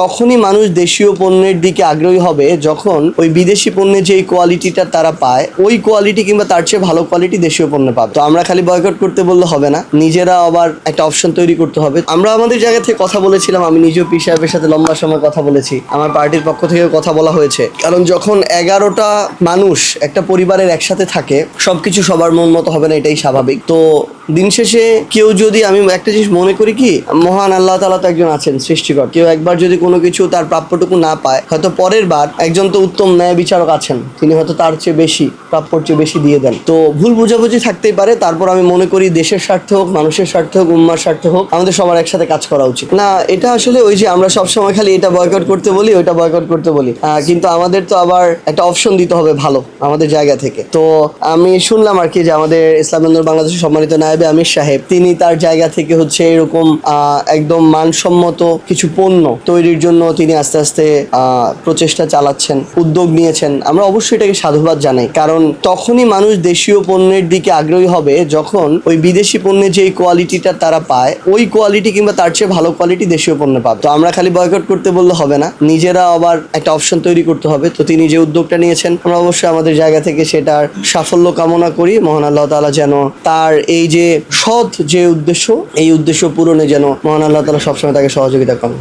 তখনই মানুষ দেশীয় পণ্যের দিকে আগ্রহী হবে যখন ওই বিদেশি পণ্যের যে কোয়ালিটিটা তারা পায় ওই কোয়ালিটি কিংবা তার চেয়ে ভালো কোয়ালিটি দেশীয় পণ্য পাবে। তো আমরা খালি বয়কট করতে বললে হবে না, নিজেরা আবার একটা অপশন তৈরি করতে হবে। আমরা আমাদের জায়গা থেকে কথা বলেছিলাম, আমি নিজেও পীর সাহেবের সাথে লম্বা সময় কথা বলেছি, আমার পার্টির পক্ষ থেকে কথা বলা হয়েছে। কারণ যখন 11টা মানুষ একটা পরিবারের একসাথে থাকে সবকিছু সবার মন মতো হবে না, এটাই স্বাভাবিক। তো দিন শেষে কেউ যদি, আমি একটা জিনিস মনে করি কি, মহান আল্লাহ তাআলা তো একজন আছেন সৃষ্টিকর, কেউ একবার যদি কোনো কিছু তার প্রাপ্যটুকু না পায়, হয়তো পরের বার একজন তো উত্তম ন্যায় বিচারক আছেন, তিনি হয়তো তার চেয়ে বেশি, প্রাপ্যর চেয়ে বেশি দিয়ে দেন। তো ভুল বোঝাবুঝি থাকতেই পারে, তারপর আমি মনে করি দেশের স্বার্থে হোক, মানুষের স্বার্থে হোক, উম্মার স্বার্থে হোক, আমাদের সবার একসাথে কাজ করা উচিত। না, এটা আসলে ওই যে আমরা সবসময় খালি এটা বয়কট করতে বলি, ওইটা বয়কট করতে বলি, কিন্তু আমাদের তো আবার একটা অপশন দিতে হবে ভালো আমাদের জায়গা থেকে। তো আমি শুনলাম আর কি যে আমাদের ইসলামী আন্দোলন বাংলাদেশের সম্মানিত নায়েবে আমির সাহেব, তিনি তার জায়গা থেকে হচ্ছে এরকম একদম মানসম্মত কিছু পণ্য তৈরির জন্য তিনি আস্তে আস্তে প্রচেষ্টা চালাচ্ছেন, উদ্যোগ নিয়েছেন। আমরা অবশ্যই এটাকে সাধুবাদ জানাই, কারণ তখনই মানুষ দেশীয় পণ্যের দিকে আগ্রহী হবে যখন ওই বিদেশি পণ্যের যে কোয়ালিটিটা তারা পায় ওই কোয়ালিটি কিংবা তার চেয়ে ভালো কোয়ালিটি দেশীয় পণ্য পাবে। তো আমরা খালি বয়কট করতে বললে হবে না, নিজেরা আবার একটা অপশন তৈরি করতে হবে। তো তিনি যে উদ্যোগটা নিয়েছেন, আমরা অবশ্যই আমাদের জায়গা থেকে সেটার সাফল্য কামনা করি। মহান আল্লাহ তাআলা যেন তার এই যে সৎ যে উদ্দেশ্য, এই উদ্দেশ্য পূরণে যেন মহান আল্লাহ তাআলা সবসময় তাকে সহযোগিতা করেন।